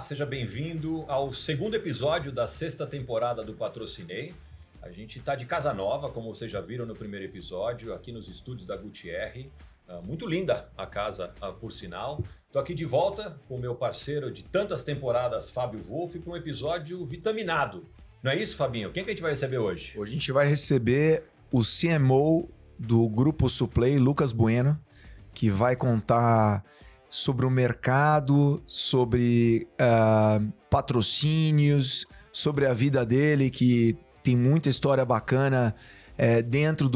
seja bem-vindo ao segundo episódio da sexta temporada do Patrocinei. A gente está de casa nova, como vocês já viram no primeiro episódio, aqui nos estúdios da Gutierre. Muito linda a casa, por sinal. Estou aqui de volta com o meu parceiro de tantas temporadas, Fábio Wolff, para um episódio vitaminado. Não é isso, Fabinho? Quem que a gente vai receber hoje? Hoje a gente vai receber o CMO do Grupo Suplay, Lucas Bueno, que vai contar sobre o mercado, sobre patrocínios, sobre a vida dele, que tem muita história bacana dentro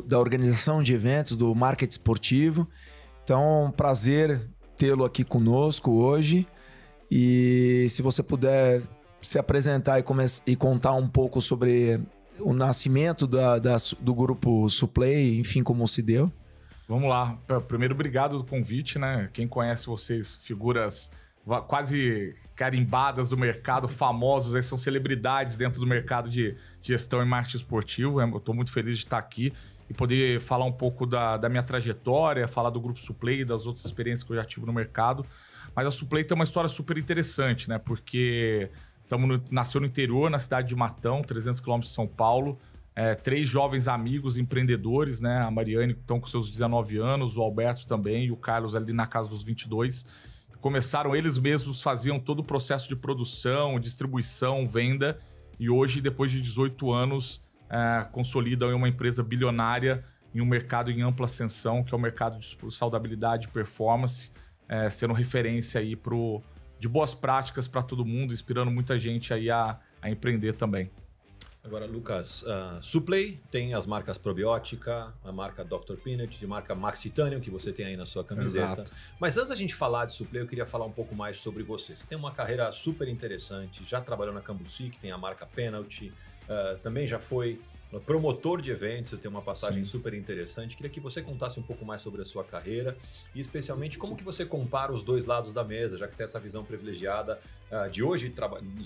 da organização de eventos, do marketing esportivo. Então, prazer tê-lo aqui conosco hoje. E se você puder se apresentar e contar um pouco sobre o nascimento do Grupo Suplay, enfim, como se deu. Vamos lá. Primeiro, obrigado do convite, né? Quem conhece vocês, figuras quase carimbadas do mercado, famosos, aí são celebridades dentro do mercado de gestão e marketing esportivo. Eu estou muito feliz de estar aqui e poder falar um pouco da minha trajetória, falar do Grupo Suplay, das outras experiências que eu já tive no mercado. Mas a Suplay tem uma história super interessante, né? Porque nasceu no interior, na cidade de Matão, 300 quilômetros de São Paulo. 3 jovens amigos empreendedores, né? A Mariane, que estão com seus 19 anos, o Alberto também e o Carlos ali na casa dos 22. Começaram, eles mesmos faziam todo o processo de produção, distribuição, venda. E hoje, depois de 18 anos, consolidam uma empresa bilionária em um mercado em ampla ascensão, que é o mercado de saudabilidade e performance, sendo referência aí de boas práticas para todo mundo, inspirando muita gente aí a empreender também. Agora, Lucas, Suplay tem as marcas Probiótica, a marca Dr. Peanut, a marca Maxitanium, que você tem aí na sua camiseta. Exato. Mas antes da gente falar de Suplay, eu queria falar um pouco mais sobre você. Você tem uma carreira super interessante, já trabalhou na Cambuci, que tem a marca Penalty, também já foi promotor de eventos, você tem uma passagem super interessante. Queria que você contasse um pouco mais sobre a sua carreira e especialmente como que você compara os dois lados da mesa, já que você tem essa visão privilegiada de hoje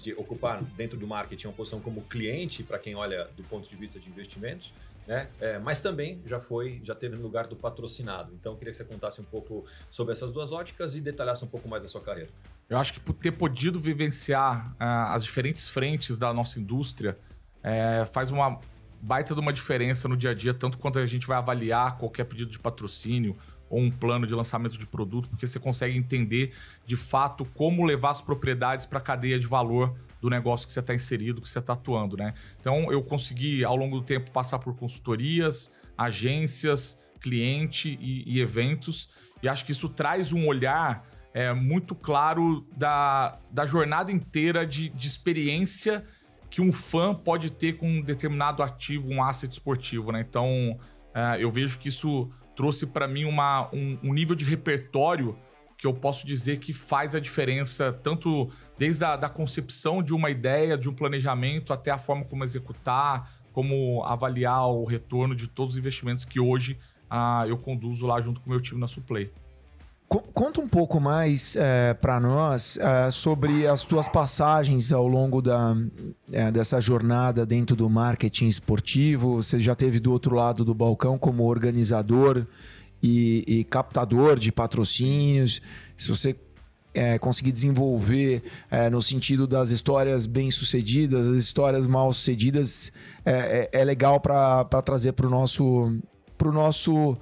de ocupar dentro do marketing uma posição como cliente para quem olha do ponto de vista de investimentos, né? Mas também já teve no lugar do patrocinado. Então, queria que você contasse um pouco sobre essas duas óticas e detalhasse um pouco mais da sua carreira. Eu acho que por ter podido vivenciar as diferentes frentes da nossa indústria faz uma baita de uma diferença no dia a dia, tanto quando a gente vai avaliar qualquer pedido de patrocínio ou um plano de lançamento de produto, porque você consegue entender de fato como levar as propriedades para a cadeia de valor do negócio que você está inserido, que você está atuando, né? Então eu consegui ao longo do tempo passar por consultorias, agências, cliente e eventos, e acho que isso traz um olhar muito claro da jornada inteira de experiência que um fã pode ter com um determinado ativo, um asset esportivo, né? Então, eu vejo que isso trouxe para mim um nível de repertório que eu posso dizer que faz a diferença, tanto desde a concepção de uma ideia, de um planejamento, até a forma como executar, como avaliar o retorno de todos os investimentos que hoje eu conduzo lá junto com o meu time na Suplay. Conta um pouco mais para nós sobre as tuas passagens ao longo dessa jornada dentro do marketing esportivo. Você já esteve do outro lado do balcão como organizador e captador de patrocínios. Se você conseguir desenvolver no sentido das histórias bem-sucedidas, as histórias mal-sucedidas, é legal para trazer para o nosso...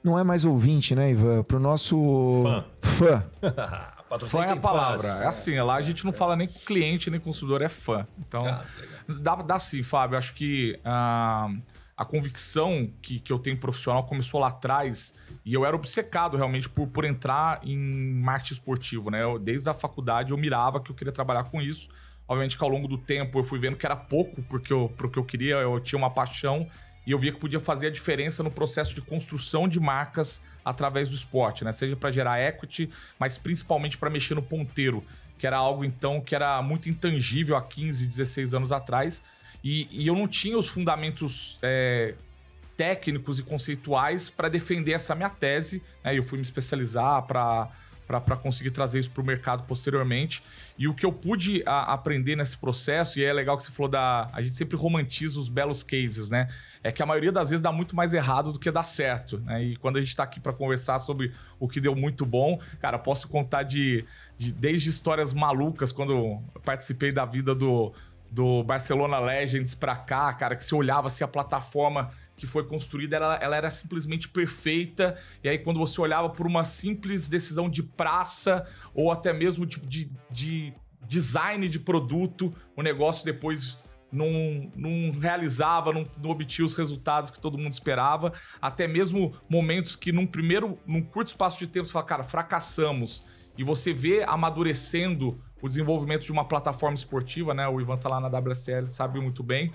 Não é mais ouvinte, né, Ivan? Pro nosso fã. Fã é a palavra. É assim, lá a gente não fala nem com cliente, nem consumidor, é fã. Então, dá sim, Fábio. Acho que a convicção que eu tenho profissional começou lá atrás e eu era obcecado realmente por entrar em marketing esportivo, né? Desde a faculdade eu mirava que eu queria trabalhar com isso. Obviamente que ao longo do tempo eu fui vendo que era pouco pro que eu queria, eu tinha uma paixão. E eu via que podia fazer a diferença no processo de construção de marcas através do esporte, né? Seja para gerar equity, mas principalmente para mexer no ponteiro, que era algo então que era muito intangível há 15, 16 anos atrás. E eu não tinha os fundamentos técnicos e conceituais para defender essa minha tese, né? Eu fui me especializar para para conseguir trazer isso para o mercado posteriormente. E o que eu pude aprender nesse processo, e é legal que você falou a gente sempre romantiza os belos cases, né? É que a maioria das vezes dá muito mais errado do que dá certo, né? E quando a gente está aqui para conversar sobre o que deu muito bom, cara, posso contar desde histórias malucas, quando eu participei da vida do Barcelona Legends para cá, cara, que você olhava assim, a plataforma que foi construída, ela era simplesmente perfeita. E aí, quando você olhava por uma simples decisão de praça ou até mesmo de design de produto, o negócio depois não realizava, não obtinha os resultados que todo mundo esperava. Até mesmo momentos que num curto espaço de tempo, você fala, cara, fracassamos. E você vê amadurecendo o desenvolvimento de uma plataforma esportiva, né? O Ivan tá lá na WSL, sabe muito bem.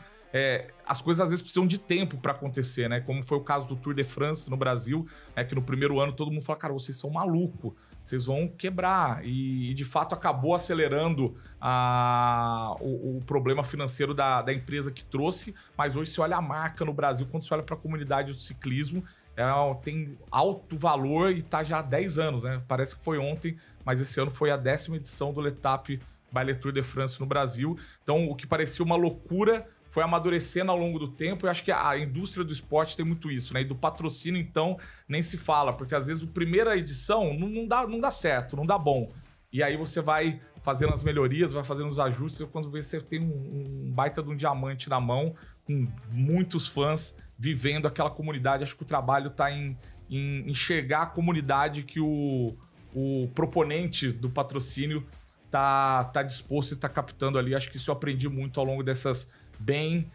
As coisas às vezes precisam de tempo para acontecer, né? Como foi o caso do Tour de France no Brasil, que no primeiro ano todo mundo fala, cara, vocês são malucos, vocês vão quebrar. E de fato acabou acelerando o problema financeiro da empresa que trouxe, mas hoje você olha a marca no Brasil, quando você olha para a comunidade do ciclismo, tem alto valor e tá já há 10 anos, né? Parece que foi ontem, mas esse ano foi a 10ª edição do L'Etape by Le Tour de France no Brasil. Então, o que parecia uma loucura foi amadurecendo ao longo do tempo. Eu acho que a indústria do esporte tem muito isso, né? E do patrocínio, então, nem se fala, porque às vezes a primeira edição não dá certo, não dá bom. E aí você vai fazendo as melhorias, vai fazendo os ajustes, e quando você tem um baita de um diamante na mão, com muitos fãs vivendo aquela comunidade. Acho que o trabalho está em enxergar a comunidade que o proponente do patrocínio tá disposto e está captando ali. Acho que isso eu aprendi muito ao longo dessas bem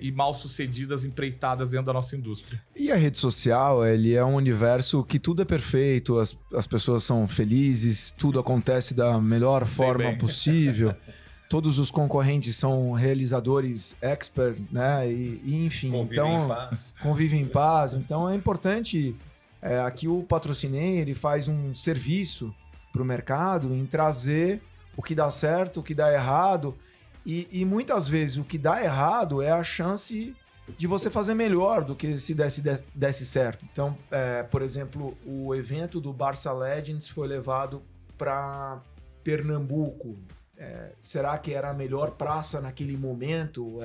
e mal sucedidas empreitadas dentro da nossa indústria. E a rede social, ele é um universo que tudo é perfeito, as pessoas são felizes, tudo acontece da melhor forma possível. Todos os concorrentes são realizadores expert, né? E enfim, convivem em paz. Então é importante aqui o Patrociné, ele faz um serviço para o mercado em trazer o que dá certo, o que dá errado. E muitas vezes o que dá errado é a chance de você fazer melhor do que se desse certo. Então, por exemplo, o evento do Barça Legends foi levado para Pernambuco. Será que era a melhor praça naquele momento?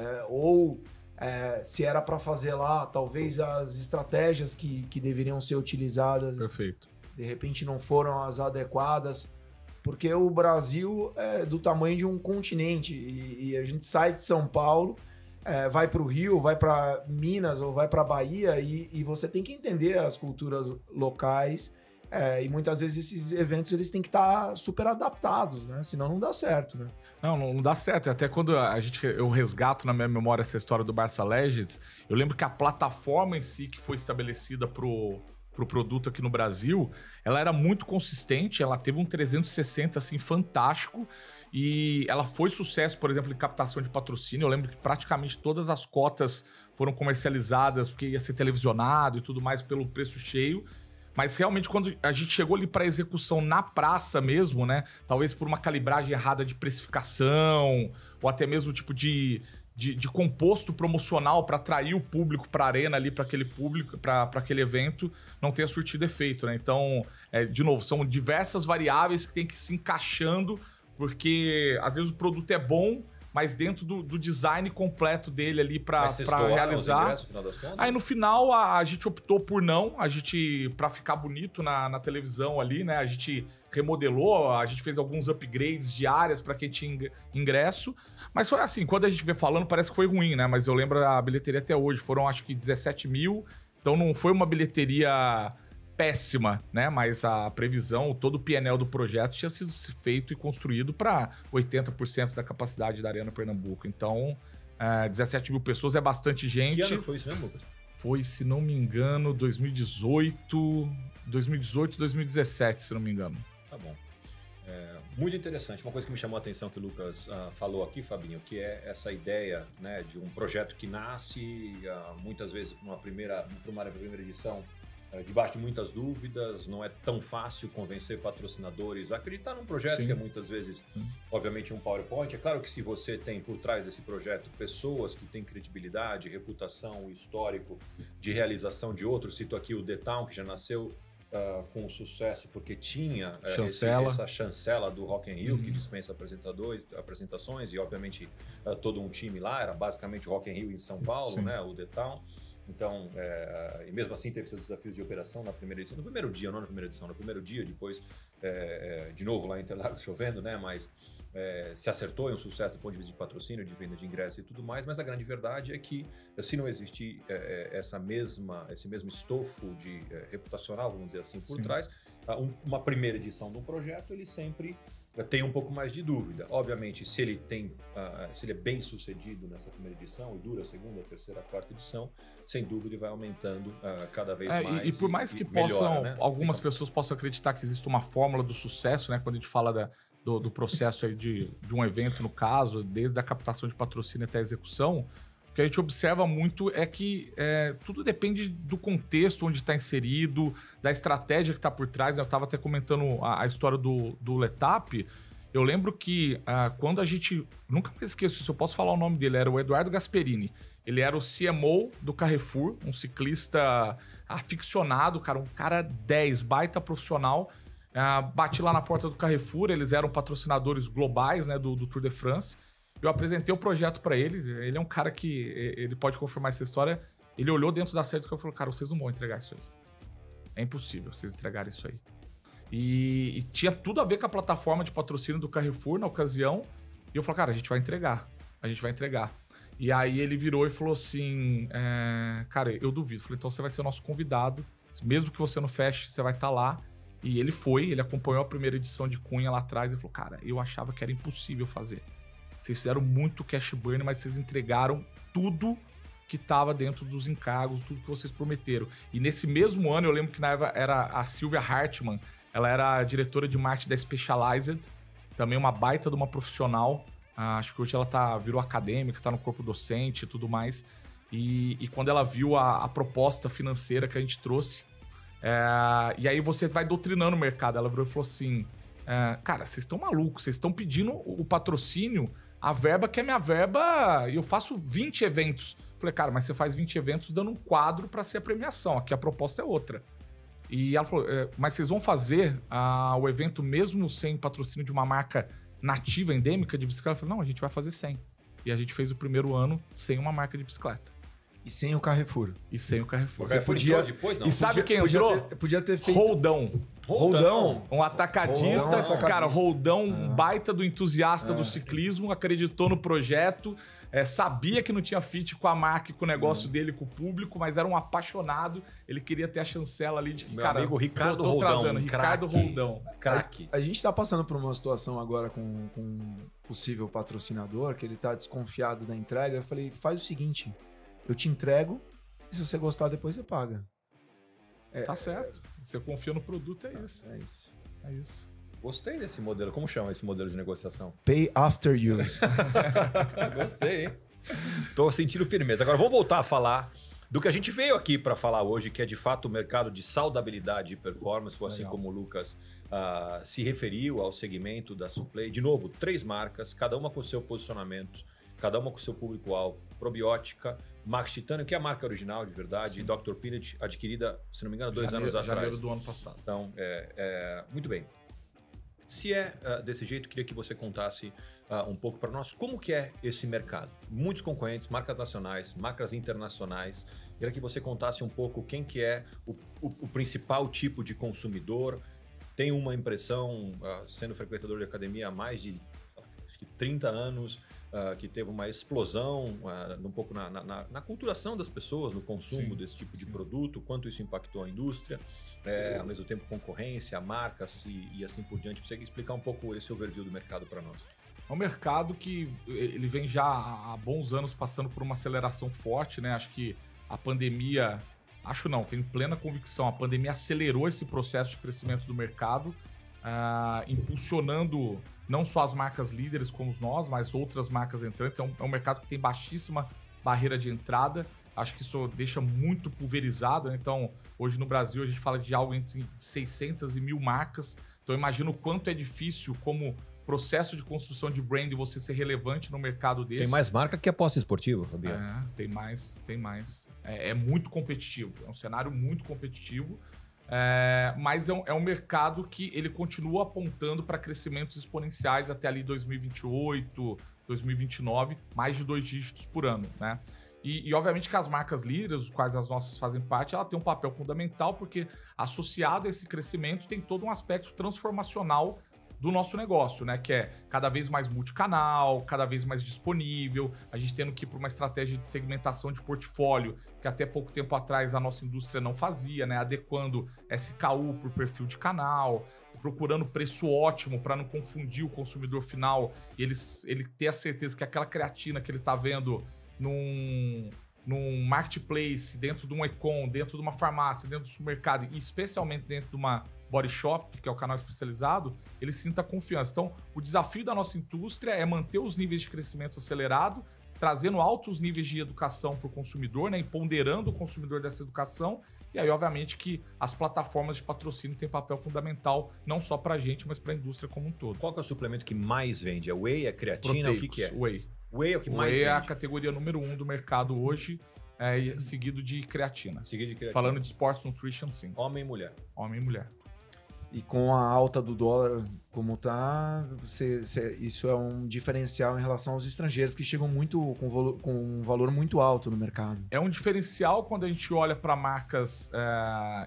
Se era para fazer lá, talvez as estratégias que deveriam ser utilizadas, perfeito, de repente não foram as adequadas. Porque o Brasil é do tamanho de um continente e a gente sai de São Paulo, vai para o Rio, vai para Minas ou vai para a Bahia e você tem que entender as culturas locais e muitas vezes esses eventos eles têm que estar super adaptados, né? Senão não dá certo, né? Não dá certo. Até quando eu resgato na minha memória essa história do Barça Legends, eu lembro que a plataforma em si que foi estabelecida pro produto aqui no Brasil, ela era muito consistente, ela teve um 360 assim fantástico e ela foi sucesso, por exemplo, em captação de patrocínio. Eu lembro que praticamente todas as cotas foram comercializadas porque ia ser televisionado e tudo mais pelo preço cheio. Mas realmente quando a gente chegou ali para execução na praça mesmo, né, talvez por uma calibragem errada de precificação ou até mesmo tipo de composto promocional para atrair o público para a arena ali, para aquele público, para aquele evento, não tenha surtido efeito, né? Então, de novo, são diversas variáveis que tem que ir se encaixando, porque às vezes o produto é bom, mas dentro do design completo dele ali para realizar. Aí no final a gente optou por não, para ficar bonito na televisão ali, né? A gente remodelou, a gente fez alguns upgrades de áreas para quem tinha ingresso, mas foi assim, quando a gente vê falando parece que foi ruim, né? Mas eu lembro a bilheteria até hoje, foram acho que 17 mil, então não foi uma bilheteria péssima, né? Mas a previsão, todo o PNL do projeto tinha sido feito e construído para 80% da capacidade da Arena Pernambuco. Então, 17 mil pessoas é bastante gente. Que ano que foi isso mesmo, Lucas? Foi, se não me engano, 2018, 2017, se não me engano. Tá bom. Muito interessante. Uma coisa que me chamou a atenção que o Lucas falou aqui, Fabinho, que é essa ideia, né, de um projeto que nasce muitas vezes para uma primeira edição debaixo de muitas dúvidas, não é tão fácil convencer patrocinadores a acreditar num projeto que é muitas vezes, obviamente, um PowerPoint. É claro que se você tem por trás desse projeto pessoas que têm credibilidade, reputação, histórico de realização de outros, cito aqui o The Town, que já nasceu com sucesso porque tinha Chancela. essa chancela do Rock in Rio, que dispensa apresentações, e obviamente todo um time lá, era basicamente o Rock in Rio em São Paulo, né, o The Town. Então, e mesmo assim teve seus desafios de operação na primeira edição, no primeiro dia, não na primeira edição, no primeiro dia, depois de novo lá em Interlagos chovendo, né, mas se acertou, é um sucesso do ponto de vista de patrocínio, de venda de ingresso e tudo mais, mas a grande verdade é que se não existir esse mesmo estofo de reputacional, vamos dizer assim, por trás, uma primeira edição de um projeto, ele sempre tem um pouco mais de dúvida. Obviamente, se ele é bem sucedido nessa primeira edição e dura a segunda, a terceira, a quarta edição, sem dúvida ele vai aumentando cada vez mais. E por mais que melhora, né? algumas pessoas possam acreditar que existe uma fórmula do sucesso, né? Quando a gente fala do processo aí de um evento, no caso, desde a captação de patrocínio até a execução, o que a gente observa muito é que tudo depende do contexto onde está inserido, da estratégia que está por trás. Eu estava até comentando a história do Letap. Eu lembro que quando a gente... Nunca mais esqueço, se eu posso falar o nome dele, era o Eduardo Gasperini. Ele era o CMO do Carrefour, um ciclista aficionado, um cara 10, baita profissional. Bati lá na porta do Carrefour, eles eram patrocinadores globais, né, do Tour de France. Eu apresentei o projeto para ele. Ele é um cara que ele pode confirmar essa história. Ele olhou dentro da sede e falou: cara, vocês não vão entregar isso aí. É impossível vocês entregarem isso aí. E tinha tudo a ver com a plataforma de patrocínio do Carrefour na ocasião. E eu falei: cara, a gente vai entregar. A gente vai entregar. E aí ele virou e falou assim: cara, eu duvido. Eu falei: então você vai ser o nosso convidado. Mesmo que você não feche, você vai estar lá. E ele foi, ele acompanhou a primeira edição de Cunha lá atrás. E falou: cara, eu achava que era impossível fazer. Vocês fizeram muito cash burn, mas vocês entregaram tudo que estava dentro dos encargos, tudo que vocês prometeram. E nesse mesmo ano, eu lembro que na época era a Silvia Hartmann, ela era a diretora de marketing da Specialized, também uma baita de uma profissional. Acho que hoje ela virou acadêmica, está no corpo docente e tudo mais. E quando ela viu a proposta financeira que a gente trouxe, e aí você vai doutrinando o mercado, ela virou e falou assim: cara, vocês estão malucos, vocês estão pedindo o patrocínio, a verba que é minha verba, e eu faço 20 eventos. Falei: cara, mas você faz 20 eventos dando um quadro para ser a premiação, aqui a proposta é outra. E ela falou: mas vocês vão fazer o evento mesmo sem patrocínio de uma marca nativa, endêmica de bicicleta? Eu falei: não, a gente vai fazer sem. E a gente fez o primeiro ano sem uma marca de bicicleta. E sem o Carrefour. E sem o Carrefour. Você podia depois, não? E sabe quem entrou? Podia ter feito... Roldão. Um atacadista. Cara, Roldão, um baita do entusiasta do ciclismo, acreditou no projeto, sabia que não tinha fit com a marca e com o negócio dele, com o público, mas era um apaixonado. Ele queria ter a chancela ali de que, meu amigo Ricardo Roldão, Ricardo Roldão. Craque. A gente tá passando por uma situação agora com um possível patrocinador, que ele tá desconfiado da entrega. Eu falei: faz o seguinte, eu te entrego e se você gostar depois você paga. Tá certo. Você confia no produto, é isso. É isso. Gostei desse modelo. Como chama esse modelo de negociação? Pay after use. Gostei, hein? Tô sentindo firmeza. Agora vamos voltar a falar do que a gente veio aqui para falar hoje, que é de fato o mercado de saudabilidade e performance, foi assim como o Lucas se referiu ao segmento da Suplay. De novo, 3 marcas, cada uma com o seu posicionamento, cada uma com o seu público-alvo. Probiótica, Max Titânio, que é a marca original de verdade, e Dr. Peanut, adquirida, se não me engano, 2 anos atrás. Janeiro do ano passado. Então, muito bem. Se desse jeito, queria que você contasse um pouco para nós como que é esse mercado. Muitos concorrentes, marcas nacionais, marcas internacionais. Queria que você contasse um pouco quem que é o principal tipo de consumidor. Tem uma impressão, sendo frequentador de academia há mais de acho que 30 anos, que teve uma explosão um pouco na culturação das pessoas, no consumo desse tipo de produto, quanto isso impactou a indústria, ao mesmo tempo concorrência, marcas e assim por diante. Você explicar um pouco esse overview do mercado para nós. É um mercado que ele vem já há bons anos passando por uma aceleração forte, né? Acho que a pandemia... Acho não, tenho plena convicção. A pandemia acelerou esse processo de crescimento do mercado, impulsionando não só as marcas líderes como nós, mas outras marcas entrantes. É um mercado que tem baixíssima barreira de entrada. Acho que isso deixa muito pulverizado, né? Então, hoje no Brasil a gente fala de algo entre 600 e 1.000 marcas. Então, imagina o quanto é difícil como processo de construção de brand você ser relevante no mercado desse. Tem mais marca que aposta esportiva, sabia? Tem mais. É muito competitivo. É um cenário muito competitivo. Mas é um mercado que ele continua apontando para crescimentos exponenciais até ali 2028, 2029, mais de 2 dígitos por ano, né? E obviamente que as marcas líderes, os quais as nossas fazem parte, ela tem um papel fundamental, porque associado a esse crescimento tem todo um aspecto transformacional do nosso negócio, né? Que é cada vez mais multicanal, cada vez mais disponível, a gente tendo que ir para uma estratégia de segmentação de portfólio, que até pouco tempo atrás a nossa indústria não fazia, né? Adequando SKU por perfil de canal, procurando preço ótimo para não confundir o consumidor final e ele ter a certeza que aquela creatina que ele está vendo num marketplace, dentro de um e-com, dentro de uma farmácia, dentro do supermercado e especialmente dentro de uma body shop, que é o canal especializado, ele sinta confiança. Então, o desafio da nossa indústria é manter os níveis de crescimento acelerado, trazendo altos níveis de educação para o consumidor, né, empoderando o consumidor dessa educação. E aí, obviamente, que as plataformas de patrocínio têm papel fundamental, não só para a gente, mas para a indústria como um todo. Qual que é o suplemento que mais vende? É whey, é creatina? Proteicos, o que é? Whey. Whey é o que mais vende? Whey é a categoria número 1 do mercado hoje, seguido de creatina. Seguido de creatina. Falando de Sports Nutrition, sim. Homem e mulher. Homem e mulher. E com a alta do dólar como tá, isso é um diferencial em relação aos estrangeiros que chegam muito com um valor muito alto no mercado. É um diferencial quando a gente olha para marcas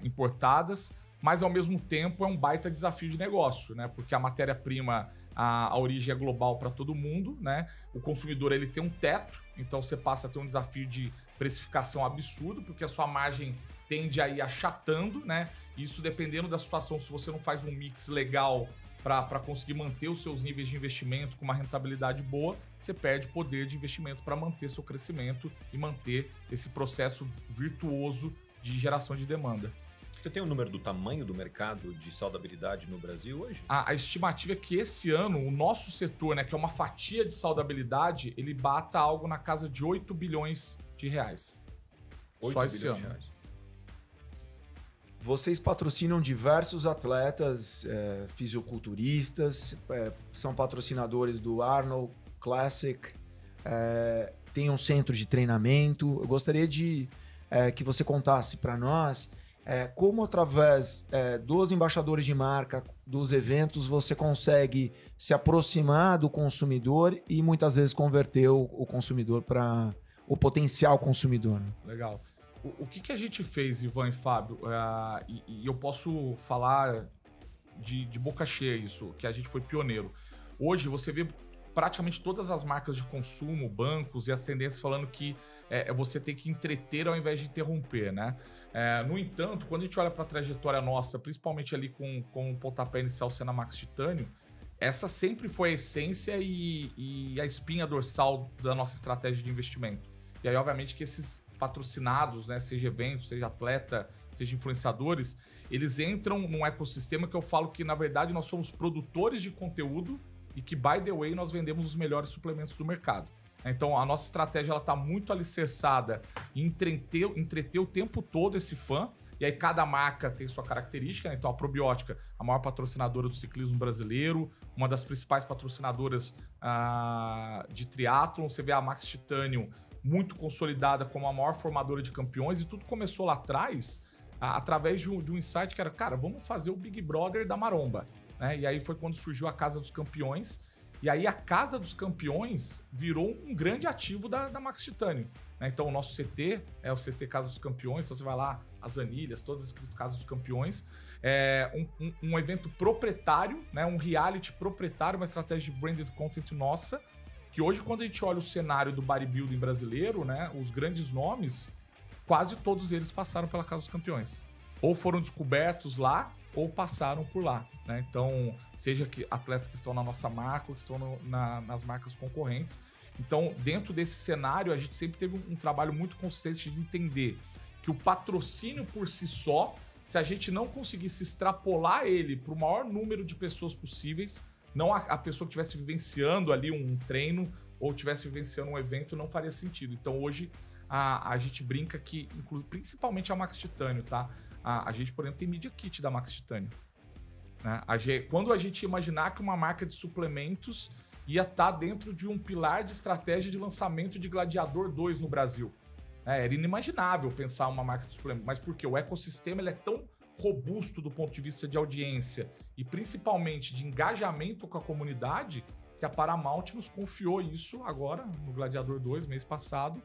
importadas, mas ao mesmo tempo é um baita desafio de negócio, né? Porque a matéria-prima, a origem é global para todo mundo, né? O consumidor ele tem um teto, então você passa a ter um desafio de precificação absurdo, porque a sua margem tende a ir achatando, né? Isso dependendo da situação, se você não faz um mix legal para conseguir manter os seus níveis de investimento com uma rentabilidade boa, você perde poder de investimento para manter seu crescimento e manter esse processo virtuoso de geração de demanda. Você tem um número do tamanho do mercado de saudabilidade no Brasil hoje? A estimativa é que esse ano o nosso setor, né, que é uma fatia de saudabilidade, ele bata algo na casa de 8 bilhões de reais. 8 só esse bilhões ano. de reais. Vocês patrocinam diversos atletas, fisiculturistas, são patrocinadores do Arnold Classic, tem um centro de treinamento. Eu gostaria de que você contasse para nós como, através dos embaixadores de marca, dos eventos, você consegue se aproximar do consumidor e muitas vezes converter o consumidor para o potencial consumidor. Legal. O que a gente fez, Ivan e Fábio, e eu posso falar de boca cheia isso, que a gente foi pioneiro. Hoje você vê praticamente todas as marcas de consumo, bancos e as tendências falando que você tem que entreter ao invés de interromper, né? No entanto, quando a gente olha para a trajetória nossa, principalmente ali com o pontapé inicial sendo a Max Titânio, essa sempre foi a essência e a espinha dorsal da nossa estratégia de investimento. E aí, obviamente, que esses patrocinados, né, seja eventos, seja atleta, seja influenciadores, eles entram num ecossistema que eu falo que, na verdade, nós somos produtores de conteúdo e que, by the way, nós vendemos os melhores suplementos do mercado. Então, a nossa estratégia está muito alicerçada em entreter o tempo todo esse fã, e aí cada marca tem sua característica, né? Então a Probiótica, a maior patrocinadora do ciclismo brasileiro, uma das principais patrocinadoras de triatlon, você vê a Max Titânio muito consolidada como a maior formadora de campeões, e tudo começou lá atrás através de um insight que era, cara, vamos fazer o Big Brother da maromba, né? E aí foi quando surgiu a Casa dos Campeões, e aí a Casa dos Campeões virou um grande ativo da Max Titânio, né? Então o nosso CT é o CT Casa dos Campeões, então você vai lá, as anilhas, todas escrito Casa dos Campeões, um evento proprietário, né? Um reality proprietário, uma estratégia de branded content nossa, que hoje, quando a gente olha o cenário do bodybuilding brasileiro, né, os grandes nomes, quase todos eles passaram pela Casa dos Campeões. Ou foram descobertos lá, ou passaram por lá, né? Então, seja que atletas que estão na nossa marca, ou que estão nas marcas concorrentes. Então, dentro desse cenário, a gente sempre teve um trabalho muito consistente de entender que o patrocínio por si só, se a gente não conseguisse extrapolar ele para o maior número de pessoas possíveis, não a pessoa que estivesse vivenciando ali um treino ou estivesse vivenciando um evento, não faria sentido. Então, hoje, a gente brinca que, principalmente a Max Titânio, tá? A gente, por exemplo, tem Media Kit da Max Titânio, né? Quando a gente imaginar que uma marca de suplementos ia estar dentro de um pilar de estratégia de lançamento de Gladiador 2 no Brasil. Era inimaginável pensar uma marca de suplementos, mas porque o ecossistema ele é tão robusto do ponto de vista de audiência e principalmente de engajamento com a comunidade, que a Paramount nos confiou isso agora, no Gladiador 2, mês passado,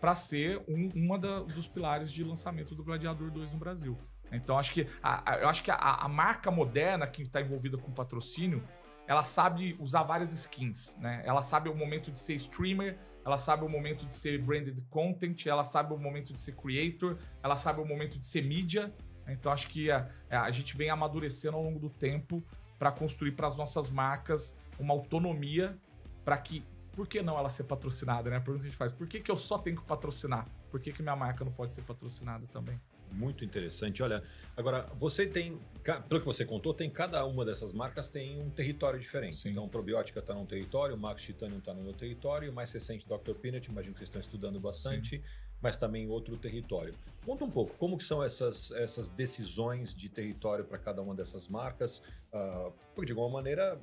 para ser uma dos pilares de lançamento do Gladiador 2 no Brasil. Então, eu acho que a marca moderna que está envolvida com patrocínio, ela sabe usar várias skins, né? Ela sabe o momento de ser streamer, ela sabe o momento de ser branded content, ela sabe o momento de ser creator, ela sabe o momento de ser mídia. Então, acho que a gente vem amadurecendo ao longo do tempo para construir para as nossas marcas uma autonomia para que... Por que não ela ser patrocinada, né? A pergunta que a gente faz, por que eu só tenho que patrocinar? Por que minha marca não pode ser patrocinada também? Muito interessante. Olha, agora, você tem, pelo que você contou, cada uma dessas marcas tem um território diferente. Sim. Então, Probiótica está num território, o Max Titanium está no meu território, o mais recente Dr. Peanut, imagino que vocês estão estudando bastante, mas também outro território. Conta um pouco, como que são essas decisões de território para cada uma dessas marcas? Porque, de alguma maneira...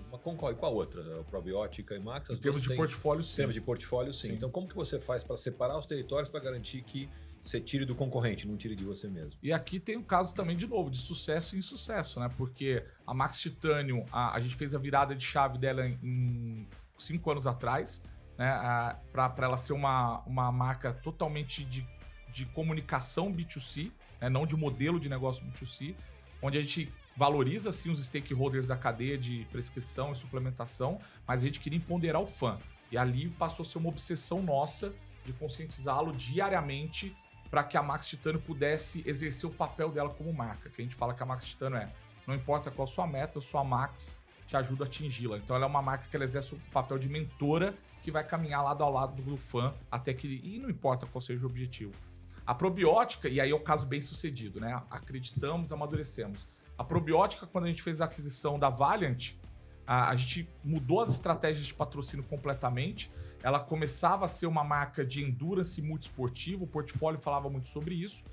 uma concorre com a outra, a Probiótica e Max. Em termos de portfólio, sim. Em termos de portfólio, sim. Então, como que você faz para separar os territórios para garantir que você tire do concorrente, não tire de você mesmo? E aqui tem um caso também, de novo, de sucesso e insucesso, né? Porque a Max Titanium, a gente fez a virada de chave dela em 5 anos atrás, né? Para ela ser uma marca totalmente de comunicação B2C, né? Não de modelo de negócio B2C, onde a gente valoriza, sim, os stakeholders da cadeia de prescrição e suplementação, mas a gente queria empoderar o fã. E ali passou a ser uma obsessão nossa de conscientizá-lo diariamente para que a Max Titanium pudesse exercer o papel dela como marca. Que a gente fala que a Max Titanium não importa qual a sua meta, a sua Max te ajuda a atingi-la. Então ela é uma marca que ela exerce o papel de mentora que vai caminhar lado ao lado do fã até que... E não importa qual seja o objetivo. A Probiótica, e aí é o caso bem sucedido, né? Acreditamos, amadurecemos. A Probiótica, quando a gente fez a aquisição da Valiant, a gente mudou as estratégias de patrocínio completamente. Ela começava a ser uma marca de endurance multiesportivo, o portfólio falava muito sobre isso,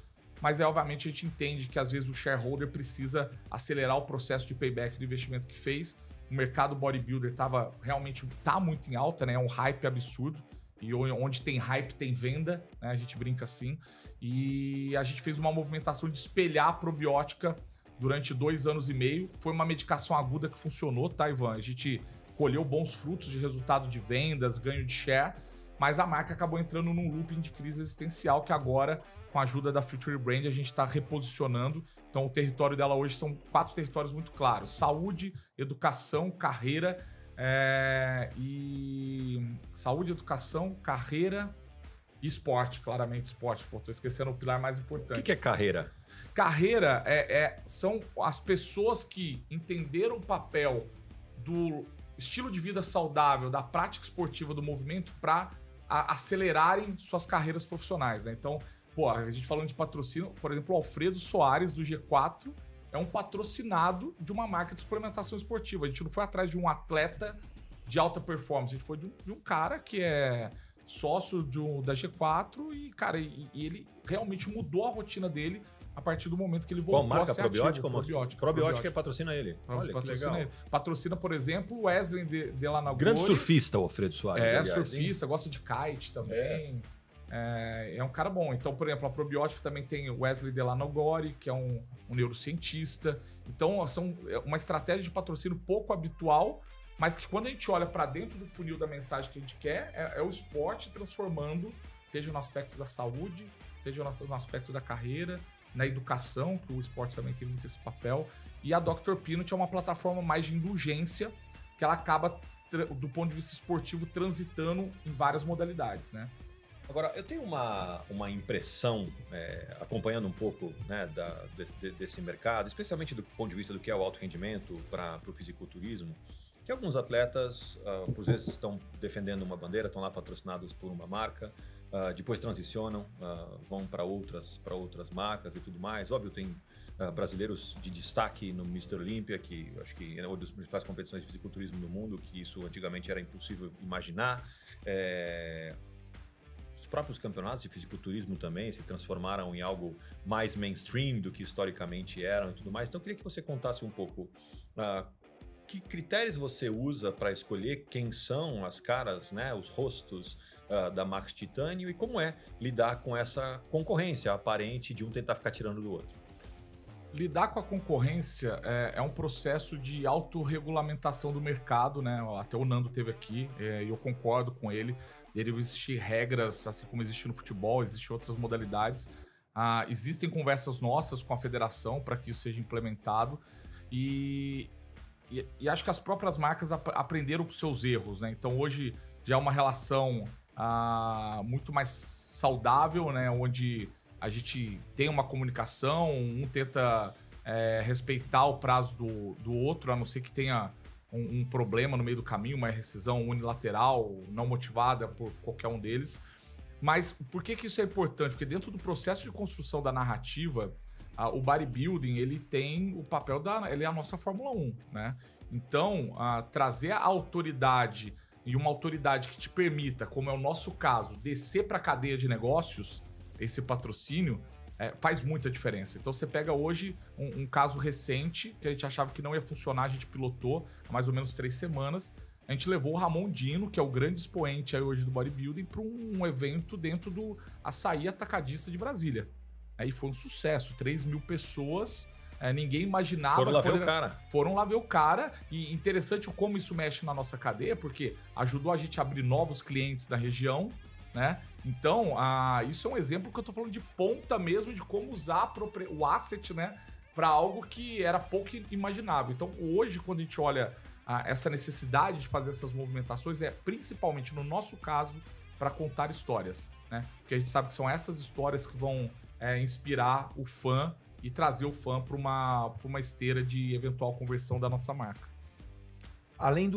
mas obviamente a gente entende que às vezes o shareholder precisa acelerar o processo de payback do investimento que fez. O mercado bodybuilder tá muito em alta, né? É um hype absurdo. E onde tem hype, tem venda, né? A gente brinca assim. E a gente fez uma movimentação de espelhar a Probiótica durante 2 anos e meio. Foi uma medicação aguda que funcionou, tá, Ivan? A gente colheu bons frutos de resultado de vendas, ganho de share, mas a marca acabou entrando num looping de crise existencial que agora, com a ajuda da Future Brand, a gente está reposicionando. Então, o território dela hoje são 4 territórios muito claros: saúde, educação, carreira Saúde, educação, carreira e esporte, claramente esporte. Pô, tô esquecendo o pilar mais importante. O que é carreira? Carreira são as pessoas que entenderam o papel do estilo de vida saudável, da prática esportiva, do movimento para acelerarem suas carreiras profissionais, né? Então, pô, a gente falando de patrocínio, por exemplo, o Alfredo Soares, do G4, é um patrocinado de uma marca de suplementação esportiva. A gente não foi atrás de um atleta de alta performance, a gente foi de um cara que é sócio da G4 e, cara, ele realmente mudou a rotina dele a partir do momento que ele voltou a ser Probiótica? Probiótica patrocina ele. Olha, que legal. Ele. Patrocina, por exemplo, o Wesley Delanogori. Grande surfista, o Alfredo Soares. Aliás, surfista, gosta de kite também. É um cara bom. Então, por exemplo, a Probiótica também tem o Wesley Delanogori, que é um neurocientista. Então, são uma estratégia de patrocínio pouco habitual, mas que quando a gente olha para dentro do funil da mensagem que a gente quer, é o esporte transformando, seja no aspecto da saúde, seja no aspecto da carreira, na educação, que o esporte também tem muito esse papel. E a Dr. Peanut é uma plataforma mais de indulgência, que ela acaba, do ponto de vista esportivo, transitando em várias modalidades, né? Agora, eu tenho uma impressão, acompanhando um pouco, né, desse mercado, especialmente do ponto de vista do que é o alto rendimento para o fisiculturismo, que alguns atletas, por vezes, estão defendendo uma bandeira, estão lá patrocinados por uma marca, depois transicionam, vão para outras marcas e tudo mais. Óbvio, tem brasileiros de destaque no Mr. Olympia, que acho que é uma das principais competições de fisiculturismo do mundo, que isso antigamente era impossível imaginar. Os próprios campeonatos de fisiculturismo também se transformaram em algo mais mainstream do que historicamente eram e tudo mais. Então, eu queria que você contasse um pouco que critérios você usa para escolher quem são as caras, né, os rostos da Max Titanium e como é lidar com essa concorrência aparente de um tentar ficar tirando do outro. Lidar com a concorrência é um processo de autorregulamentação do mercado, né? Até o Nando teve aqui, e eu concordo com ele. Devem existir regras, assim como existe no futebol, existem outras modalidades. Existem conversas nossas com a federação para que isso seja implementado. E acho que as próprias marcas aprenderam com seus erros, né? Então hoje já é uma relação muito mais saudável, né? Onde a gente tem uma comunicação, um tenta respeitar o prazo do outro, a não ser que tenha um problema no meio do caminho, uma rescisão unilateral, não motivada por qualquer um deles. Mas por que isso é importante? Porque dentro do processo de construção da narrativa, o bodybuilding, ele tem o papel ele é a nossa Fórmula 1, né? Então, trazer a autoridade e uma autoridade que te permita, como é o nosso caso, descer para a cadeia de negócios, esse patrocínio, faz muita diferença. Então você pega hoje um caso recente, que a gente achava que não ia funcionar, a gente pilotou há mais ou menos 3 semanas, a gente levou o Ramon Dino, que é o grande expoente aí hoje do bodybuilding, para um evento dentro do Açaí Atacadista de Brasília. Aí foi um sucesso, 3 mil pessoas, ninguém imaginava... Foram lá ver o cara. Foram lá ver o cara, e interessante como isso mexe na nossa cadeia, porque ajudou a gente a abrir novos clientes na região, né? Então, isso é um exemplo que eu tô falando de ponta mesmo, de como usar o asset, né, para algo que era pouco imaginável. Então, hoje, quando a gente olha essa necessidade de fazer essas movimentações, principalmente no nosso caso, para contar histórias, né? Porque a gente sabe que são essas histórias que vão inspirar o fã e trazer o fã para uma esteira de eventual conversão da nossa marca. Além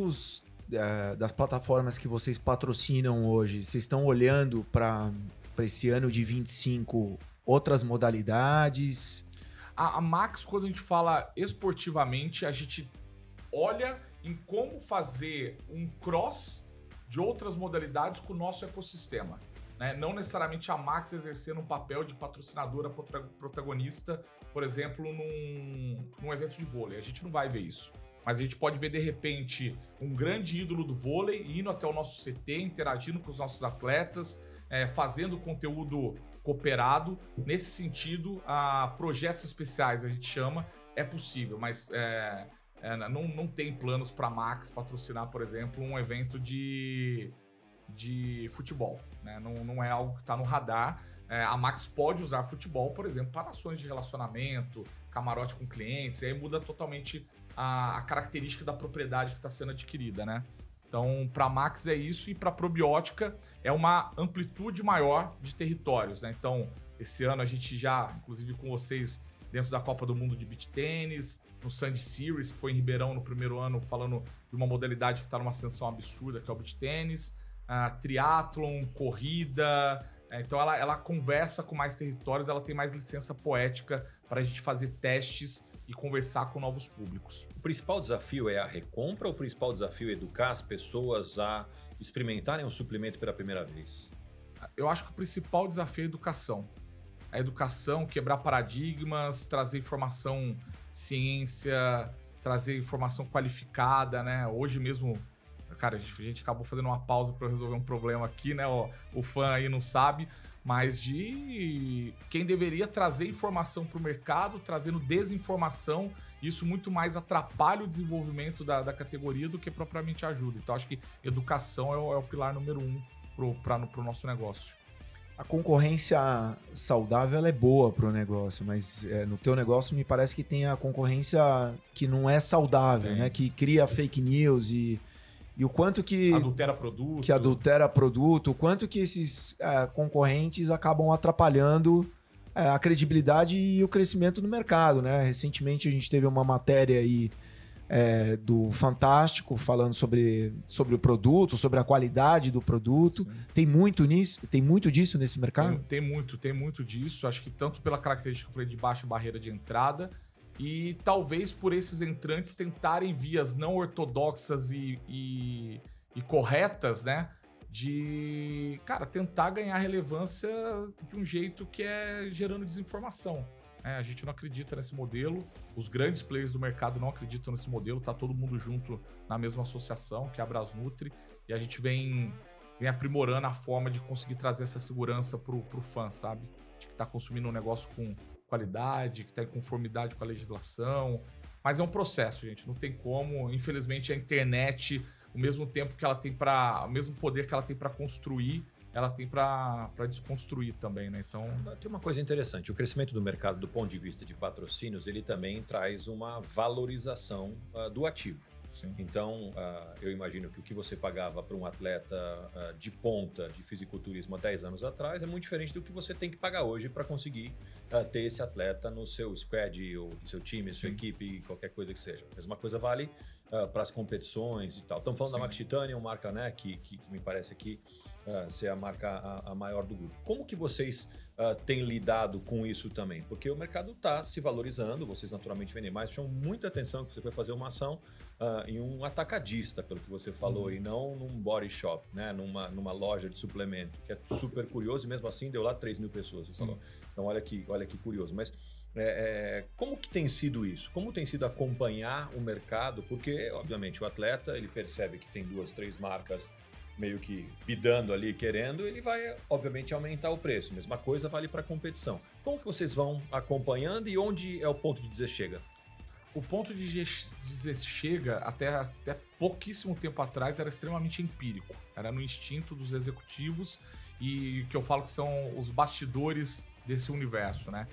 das plataformas que vocês patrocinam hoje, vocês estão olhando para esse ano de 25 outras modalidades? A Max, quando a gente fala esportivamente, a gente olha em como fazer um cross de outras modalidades com o nosso ecossistema, né? Não necessariamente a Max exercendo um papel de patrocinadora protagonista, por exemplo, num evento de vôlei. A gente não vai ver isso. Mas a gente pode ver, de repente, um grande ídolo do vôlei indo até o nosso CT, interagindo com os nossos atletas, fazendo conteúdo cooperado. Nesse sentido, projetos especiais, a gente chama, é possível, mas não tem planos para a Max patrocinar, por exemplo, um evento de futebol, né? Não é algo que está no radar. A Max pode usar futebol, por exemplo, para ações de relacionamento, camarote com clientes, e aí muda totalmente a característica da propriedade que está sendo adquirida, né? Então, para a Max é isso, e para a Probiótica é uma amplitude maior de territórios, né? Então, esse ano a gente já, inclusive com vocês, dentro da Copa do Mundo de Beach Tênis, no Sandy Series, que foi em Ribeirão no primeiro ano, falando de uma modalidade que está numa ascensão absurda, que é o Beach Tênis, triatlon, corrida. Então ela conversa com mais territórios, ela tem mais licença poética para a gente fazer testes e conversar com novos públicos. O principal desafio é a recompra ou o principal desafio é educar as pessoas a experimentarem o suplemento pela primeira vez? Eu acho que o principal desafio é a educação. A educação, quebrar paradigmas, trazer informação, ciência, trazer informação qualificada, né? Hoje mesmo, cara, a gente acabou fazendo uma pausa para resolver um problema aqui, né? O fã aí não sabe, mas de quem deveria trazer informação para o mercado, trazendo desinformação, isso muito mais atrapalha o desenvolvimento da categoria do que propriamente ajuda. Então, acho que educação é o pilar número 1 para o nosso negócio. A concorrência saudável ela é boa para o negócio, mas no teu negócio me parece que tem a concorrência que não é saudável, né? Que cria fake news e o quanto que... Adultera produto. Que adultera produto, o quanto que esses concorrentes acabam atrapalhando a credibilidade e o crescimento do mercado, né? Recentemente a gente teve uma matéria aí do Fantástico falando sobre o produto, sobre a qualidade do produto. Sim. Tem muito disso nesse mercado? Tem muito disso. Acho que tanto pela característica que eu falei de baixa barreira de entrada e talvez por esses entrantes tentarem vias não ortodoxas e corretas, né? De, cara, tentar ganhar relevância de um jeito que é gerando desinformação. A gente não acredita nesse modelo, os grandes players do mercado não acreditam nesse modelo, tá todo mundo junto na mesma associação, que é a Brasnutri, e a gente vem aprimorando a forma de conseguir trazer essa segurança pro fã, sabe? De que tá consumindo um negócio com qualidade, que está em conformidade com a legislação. Mas é um processo, gente. Não tem como. Infelizmente, a internet, o mesmo tempo que ela tem o mesmo poder que ela tem para construir, ela tem para desconstruir também, né? Então, tem uma coisa interessante. O crescimento do mercado, do ponto de vista de patrocínios, ele também traz uma valorização do ativo. sim. Então, eu imagino que o que você pagava para um atleta de ponta de fisiculturismo há 10 anos atrás é muito diferente do que você tem que pagar hoje para conseguir ter esse atleta no seu squad, ou no seu time, sua equipe, qualquer coisa que seja. A mesma coisa vale para as competições e tal. Estamos falando da Max Titanium, marca, né, que me parece aqui ser a marca a maior do grupo. Como que vocês têm lidado com isso também? Porque o mercado está se valorizando, vocês naturalmente vendem mais. Chamou muita atenção que você foi fazer uma ação em um atacadista, pelo que você falou, e não num body shop, né? numa loja de suplemento, que é super curioso, e mesmo assim deu lá 3 mil pessoas, você falou. Então olha que curioso. Mas como que tem sido isso? Como tem sido acompanhar o mercado? Porque, obviamente, o atleta, ele percebe que tem 2, 3 marcas meio que bidando ali, querendo, ele vai, obviamente, aumentar o preço. Mesma coisa vale para a competição. Como que vocês vão acompanhando e onde é o ponto de dizer chega? O ponto de dizer chega, até pouquíssimo tempo atrás, era extremamente empírico. Era no instinto dos executivos e que eu falo que são os bastidores desse universo, né?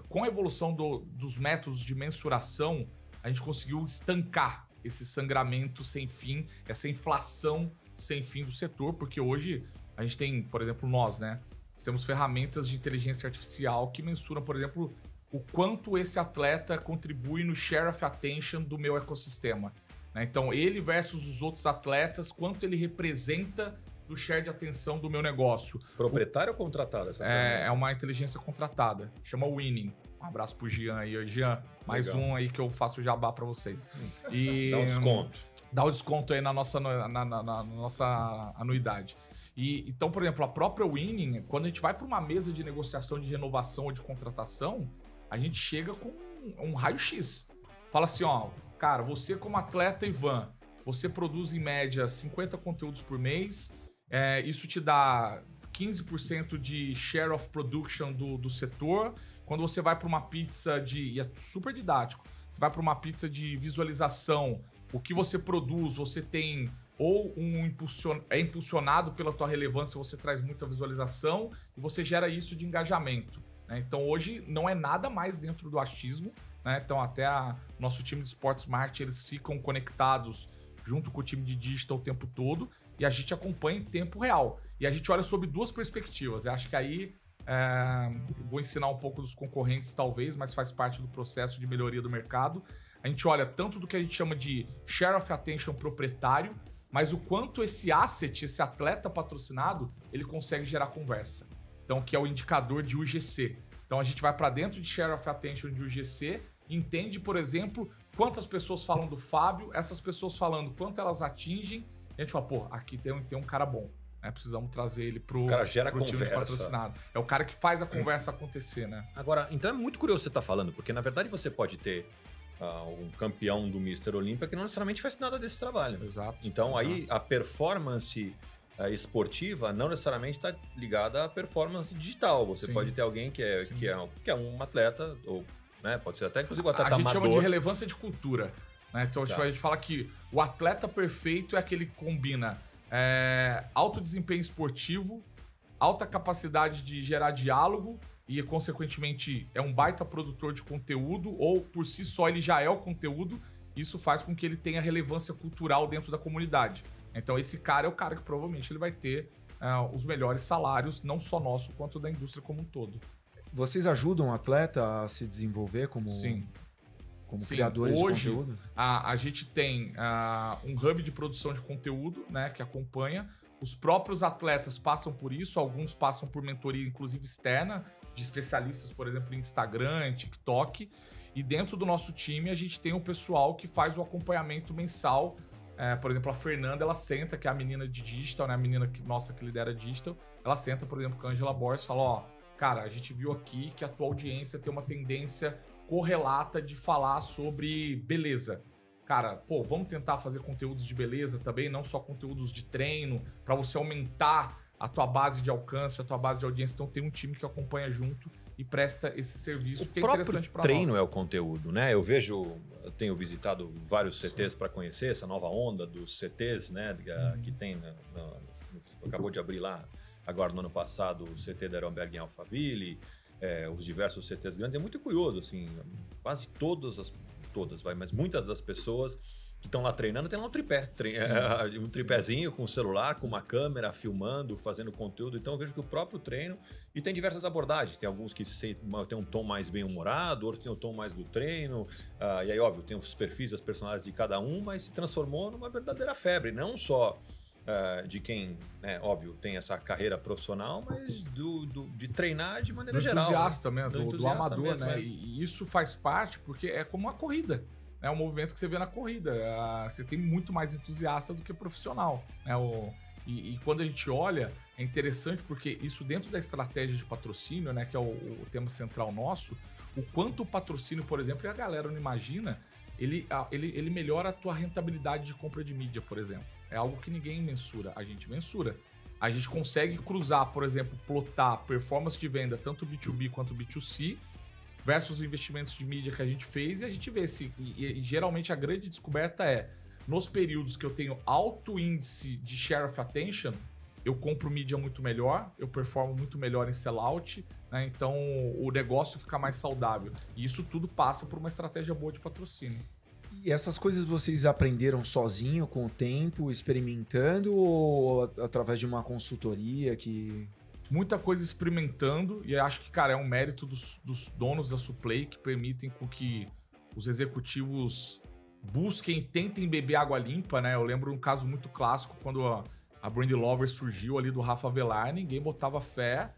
Com a evolução dos métodos de mensuração, a gente conseguiu estancar esse sangramento sem fim, essa inflação sem fim do setor, porque hoje a gente tem, por exemplo, nós temos ferramentas de inteligência artificial que mensuram, por exemplo, o quanto esse atleta contribui no share of attention do meu ecossistema, né? Então, ele versus os outros atletas, quanto ele representa do share de atenção do meu negócio. Proprietário ou contratado essa ferramenta? É uma inteligência contratada, chama Winning. Um abraço pro Jean aí. Jean, mais Legal. Um aí que eu faço jabá para vocês. Dá um desconto. Dá o desconto aí na nossa anuidade. Então, por exemplo, a própria Winning, quando a gente vai para uma mesa de negociação de renovação ou de contratação, a gente chega com um raio-x. Fala assim, ó, cara, você como atleta Ivan, você produz em média 50 conteúdos por mês, isso te dá 15% de share of production do setor. Quando você vai para uma pizza e é super didático, você vai para uma pizza de visualização, o que você produz, você tem ou é impulsionado pela tua relevância, você traz muita visualização e você gera isso de engajamento, né? Então hoje não é nada mais dentro do achismo, né? Então até nosso time de Sports Marketing, eles ficam conectados junto com o time de digital o tempo todo e a gente acompanha em tempo real. E a gente olha sob 2 perspectivas. Eu acho que aí vou ensinar um pouco dos concorrentes talvez, mas faz parte do processo de melhoria do mercado. A gente olha tanto do que a gente chama de share of attention proprietário, mas o quanto esse asset, esse atleta patrocinado, ele consegue gerar conversa. Então, que é o indicador de UGC. Então, a gente vai para dentro de share of attention de UGC, entende, por exemplo, quantas pessoas falam do Fábio, essas pessoas falando quanto elas atingem, e a gente fala, pô, aqui tem um cara bom, né? Precisamos trazer ele pro time de patrocinado. É o cara que faz a conversa acontecer, né? Agora, então é muito curioso você estar falando, porque na verdade você pode ter um campeão do Mr. Olímpia que não necessariamente faz nada desse trabalho. Exato. Então aí a performance esportiva não necessariamente está ligada à performance digital. Você pode ter alguém que é um atleta, ou pode ser até inclusive um atleta amador. A gente chama de relevância de cultura, né? Então a gente fala que o atleta perfeito é aquele que combina alto desempenho esportivo, alta capacidade de gerar diálogo e, consequentemente, é um baita produtor de conteúdo, ou por si só ele já é o conteúdo. Isso faz com que ele tenha relevância cultural dentro da comunidade. Então esse cara é o cara que provavelmente ele vai ter os melhores salários, não só nosso, quanto da indústria como um todo. Vocês ajudam o atleta a se desenvolver como criadores hoje, de conteúdo? A gente tem um hub de produção de conteúdo, né, que acompanha. Os próprios atletas passam por isso, alguns passam por mentoria, inclusive externa, de especialistas, por exemplo, em Instagram, em TikTok. E dentro do nosso time, a gente tem um pessoal que faz o acompanhamento mensal. Por exemplo, a Fernanda, ela senta, que é a menina de digital, né, a menina nossa que lidera digital. Ela senta, por exemplo, com a Angela Borges e fala, ó, cara, a gente viu aqui que a tua audiência tem uma tendência correlata de falar sobre beleza. Cara, pô, vamos tentar fazer conteúdos de beleza também, não só conteúdos de treino, para você aumentar a tua base de alcance, a tua base de audiência. Então tem um time que acompanha junto e presta esse serviço que é próprio interessante para nós. treino é o conteúdo, né? Eu tenho visitado vários CTs para conhecer essa nova onda dos CTs, né? Que tem, acabou de abrir lá agora no ano passado o CT da Aeroberg em Alphaville, os diversos CTs grandes. É muito curioso, assim, quase mas muitas das pessoas que estão lá treinando tem lá um tripé, um tripézinho com o celular, com uma câmera, filmando, fazendo conteúdo. Então eu vejo que o próprio treino, e tem diversas abordagens, tem alguns que tem um tom mais bem-humorado, outros tem um tom mais do treino, e aí óbvio, tem os perfis das personagens de cada um, mas se transformou numa verdadeira febre, não só de quem, né, óbvio, tem essa carreira profissional, mas de treinar de maneira geral. Entusiasta, né? Do amador, mesmo, né? E isso faz parte, porque é como uma corrida. É um movimento que você vê na corrida. Você tem muito mais entusiasta do que profissional. Né? E quando a gente olha, é interessante porque isso dentro da estratégia de patrocínio, né, que é o tema central nosso, o quanto o patrocínio, por exemplo, e a galera não imagina, ele melhora a tua rentabilidade de compra de mídia, por exemplo. É algo que ninguém mensura, a gente mensura. A gente consegue cruzar, por exemplo, plotar performance de venda, tanto B2B quanto B2C, versus os investimentos de mídia que a gente fez, e a gente vê se. E geralmente a grande descoberta é, nos períodos que eu tenho alto índice de share of attention, eu compro mídia muito melhor, eu performo muito melhor em sellout, né? Então o negócio fica mais saudável. E isso tudo passa por uma estratégia boa de patrocínio. E essas coisas vocês aprenderam sozinho, com o tempo, experimentando, ou através de uma consultoria que... Muita coisa experimentando, e acho que, cara, é um mérito dos donos da Suplay que permitem com que os executivos busquem e tentem beber água limpa, né? Eu lembro um caso muito clássico, quando a Brand Lover surgiu ali do Rafa Velar, ninguém botava fé,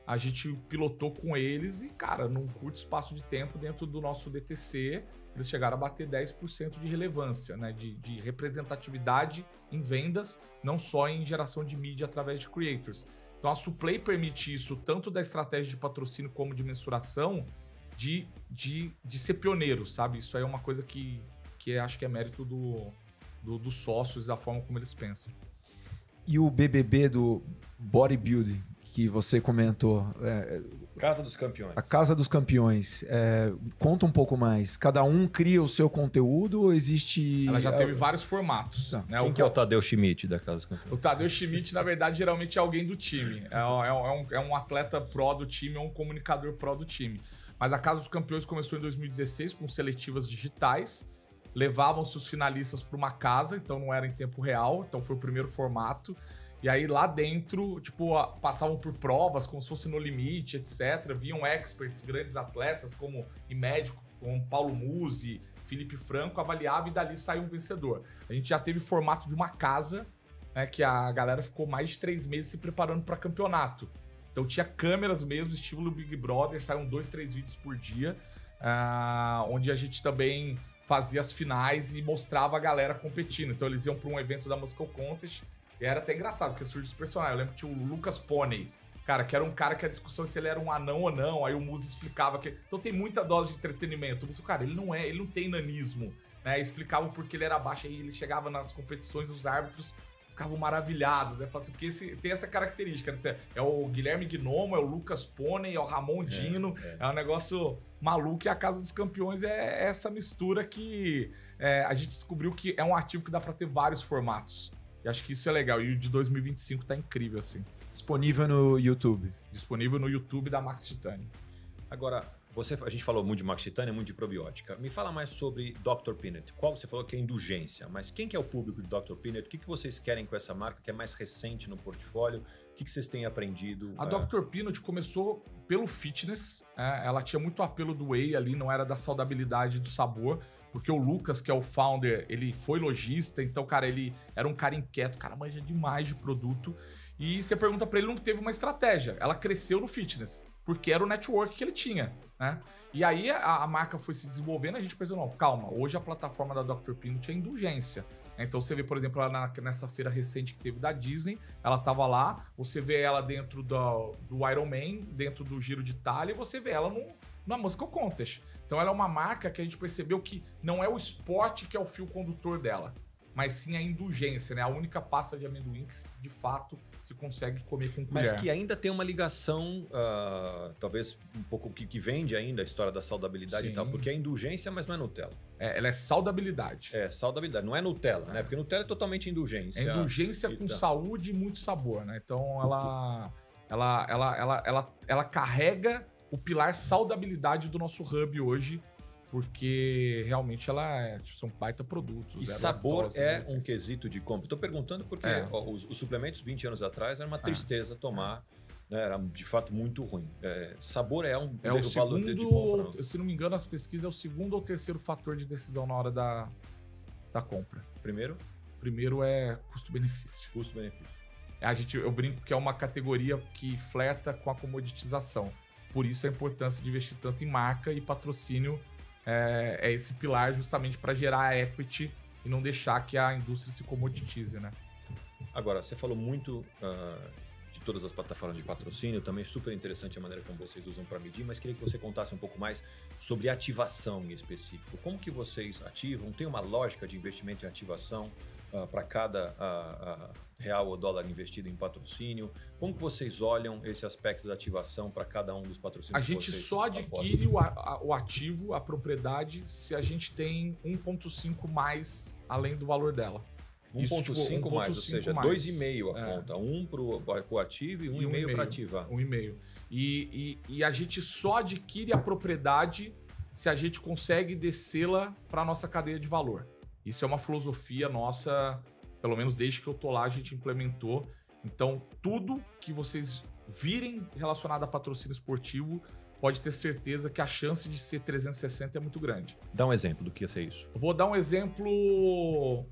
a gente pilotou com eles e, cara, num curto espaço de tempo dentro do nosso DTC, eles chegaram a bater 10% de relevância, né? De representatividade em vendas, não só em geração de mídia através de creators. Então a Suplay permite isso, tanto da estratégia de patrocínio como de mensuração, de ser pioneiro, sabe? Isso aí é uma coisa que acho que é mérito dos sócios, da forma como eles pensam. E o BBB do bodybuilding, que você comentou... Casa dos Campeões. A Casa dos Campeões. Conta um pouco mais. Cada um cria o seu conteúdo ou existe... Ela já teve vários formatos. Tá. Né? Quem que é o Tadeu Schmidt da Casa dos Campeões? O Tadeu Schmidt, na verdade, geralmente é alguém do time. É um atleta pró do time, é um comunicador pró do time. Mas a Casa dos Campeões começou em 2016 com seletivas digitais. Levavam-se os finalistas para uma casa, então não era em tempo real. Então foi o primeiro formato. E aí lá dentro, tipo, passavam por provas, como se fosse No Limite, etc. Viam experts, grandes atletas, como e médico, como Paulo Musi, Felipe Franco, avaliava e dali saiu um vencedor. A gente já teve formato de uma casa, né, que a galera ficou mais de 3 meses se preparando para campeonato. Então tinha câmeras mesmo, estilo Big Brother, saíam 2, 3 vídeos por dia, onde a gente também fazia as finais e mostrava a galera competindo. Então eles iam para um evento da Muscle Contest. E era até engraçado, porque surgiu os personagens. Eu lembro que tinha o Lucas Pony, cara, que era um cara que a discussão se ele era um anão ou não. Aí o Muzi explicava que... Então tem muita dose de entretenimento. Mas, cara, ele não tem nanismo, né? Explicava o porquê ele era baixo. Aí ele chegava nas competições, os árbitros ficavam maravilhados, né? Assim, porque tem essa característica, né? É o Guilherme Gnomo, é o Lucas Pony, é o Ramon Dino. É um negócio maluco. E a Casa dos Campeões é essa mistura que a gente descobriu que é um ativo que dá pra ter vários formatos. E acho que isso é legal. E o de 2025 tá incrível, assim. Disponível no YouTube. Disponível no YouTube da Max Titânio. Agora, a gente falou muito de Max Titânio, muito de probiótica. Me fala mais sobre Dr. Peanut. Você falou que é indulgência, mas quem que é o público de Dr. Peanut? O que vocês querem com essa marca que é mais recente no portfólio? O que vocês têm aprendido? A Dr. Peanut começou pelo fitness. Ela tinha muito apelo do whey ali, não era da saudabilidade e do sabor. Porque o Lucas, que é o founder, ele foi lojista, então, cara, ele era um cara inquieto, cara, manja demais de produto. E você pergunta pra ele, não teve uma estratégia. Ela cresceu no fitness, porque era o network que ele tinha, né? E aí a marca foi se desenvolvendo, a gente pensou, não, calma, hoje a plataforma da Dr. Peanut é indulgência. Então você vê, por exemplo, ela nessa feira recente que teve da Disney, ela tava lá, você vê ela dentro do Iron Man, dentro do Giro de Itália, e você vê ela na Muscle Contest. Então ela é uma marca que a gente percebeu que não é o esporte que é o fio condutor dela, mas sim a indulgência, né? A única pasta de amendoim que, de fato, se consegue comer com colher. Mas que ainda tem uma ligação, talvez um pouco que vende ainda a história da saudabilidade e tal, porque é indulgência, mas não é Nutella. Ela é saudabilidade. É, saudabilidade, não é Nutella, né? Porque Nutella é totalmente indulgência. É indulgência com saúde e muito sabor, né? Então ela carrega o pilar saudabilidade do nosso hub hoje, porque realmente são baita produtos. E sabor é um quesito de compra. Estou perguntando porque os suplementos 20 anos atrás era uma tristeza tomar, né? Era de fato muito ruim. Sabor é o valor de compra. Não? Se não me engano, as pesquisas é o segundo ou terceiro fator de decisão na hora da compra. Primeiro? Primeiro é custo-benefício. Custo-benefício. Eu brinco que é uma categoria que flerta com a comoditização. Por isso a importância de investir tanto em marca e patrocínio é esse pilar justamente para gerar equity e não deixar que a indústria se comoditize, né? Agora, você falou muito de todas as plataformas de patrocínio, também super interessante a maneira como vocês usam para medir, mas queria que você contasse um pouco mais sobre ativação em específico. Como que vocês ativam? Tem uma lógica de investimento em ativação para cada real ou dólar investido em patrocínio? Como que vocês olham esse aspecto da ativação para cada um dos patrocínios? A gente só adquire o ativo, a propriedade, se a gente tem 1,5 mais além do valor dela. 1,5 mais, ou seja, 2,5 a conta. Um para o ativo e 1,5 para ativar. 1,5. E a gente só adquire a propriedade se a gente consegue descê-la para a nossa cadeia de valor. Isso é uma filosofia nossa, pelo menos desde que eu tô lá, a gente implementou. Então, tudo que vocês virem relacionado a patrocínio esportivo, pode ter certeza que a chance de ser 360 é muito grande. Dá um exemplo do que ia ser isso. Eu vou dar um exemplo...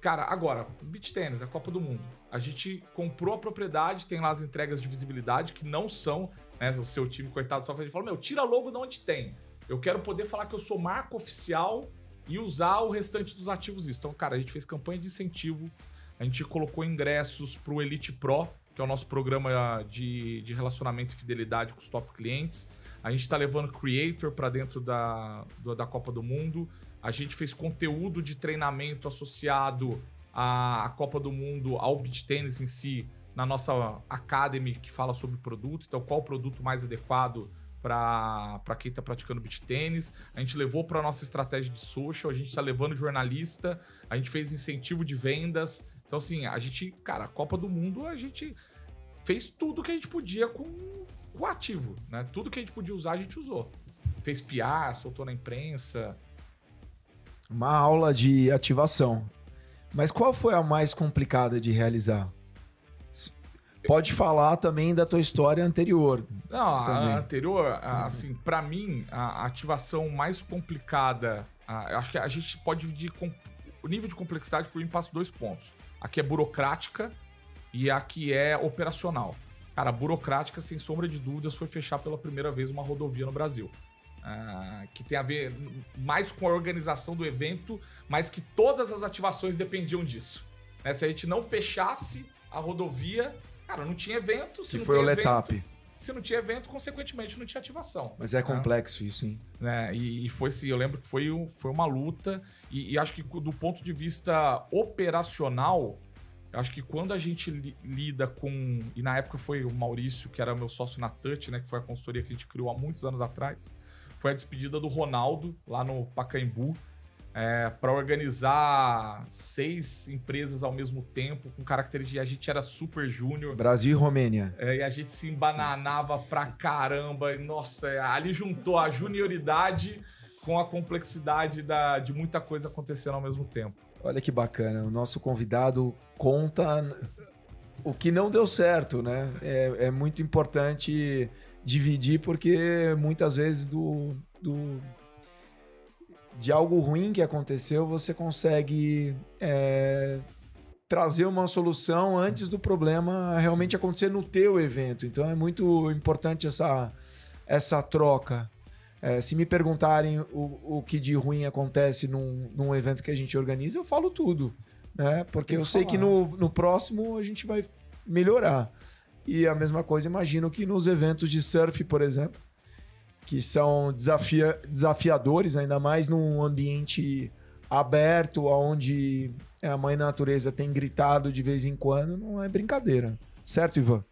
Cara, agora, beach tennis, a Copa do Mundo. A gente comprou a propriedade, tem lá as entregas de visibilidade, que não são, né, o seu time, coitado, só falou, tira logo de onde tem. Eu quero poder falar que eu sou marca oficial e usar o restante dos ativos disso. Então, cara, a gente fez campanha de incentivo, a gente colocou ingressos pro Elite Pro, que é o nosso programa de relacionamento e fidelidade com os top clientes. A gente está levando creator para dentro da Copa do Mundo. A gente fez conteúdo de treinamento associado à Copa do Mundo, ao beach tennis em si, na nossa Academy, que fala sobre produto. Então, qual o produto mais adequado para quem está praticando beach tennis? A gente levou para a nossa estratégia de social, a gente está levando jornalista, a gente fez incentivo de vendas. Então, assim, a Copa do Mundo, a gente fez tudo que a gente podia com o ativo, né? Tudo que a gente podia usar, a gente usou. Fez PR, soltou na imprensa. Uma aula de ativação. Mas qual foi a mais complicada de realizar? Pode falar também da tua história anterior. Não, a anterior, assim, para mim, a ativação mais complicada, eu acho que a gente pode dividir o nível de complexidade por mim passa 2 pontos. A que é burocrática e a que é operacional. Cara, a burocrática, sem sombra de dúvidas, foi fechar pela primeira vez uma rodovia no Brasil. Que tem a ver mais com a organização do evento, mas que todas as ativações dependiam disso. Se a gente não fechasse a rodovia, cara, não tinha evento. Se foi o Letap. Se não tinha evento, consequentemente não tinha ativação. Mas é complexo isso, hein? E foi assim, eu lembro que foi uma luta. E acho que do ponto de vista operacional, acho que quando a gente lida com... E na época foi o Maurício, que era meu sócio na Touch, né? Que foi a consultoria que a gente criou há muitos anos atrás. Foi a despedida do Ronaldo, lá no Pacaembu, para organizar 6 empresas ao mesmo tempo, com características. A gente era super júnior. Brasil e Romênia. E a gente se embananava pra caramba. E, nossa, ali juntou a junioridade com a complexidade de muita coisa acontecendo ao mesmo tempo. Olha que bacana. O nosso convidado conta o que não deu certo, né? É muito importante dividir, porque muitas vezes de algo ruim que aconteceu, você consegue trazer uma solução antes do problema realmente acontecer no teu evento. Então é muito importante essa troca. Se me perguntarem o que de ruim acontece num evento que a gente organiza, eu falo tudo, né? Porque eu sei que no próximo a gente vai melhorar. E a mesma coisa, imagino que nos eventos de surf, por exemplo, que são desafiadores, ainda mais num ambiente aberto, onde a mãe natureza tem gritado de vez em quando, não é brincadeira. Certo, Ivan?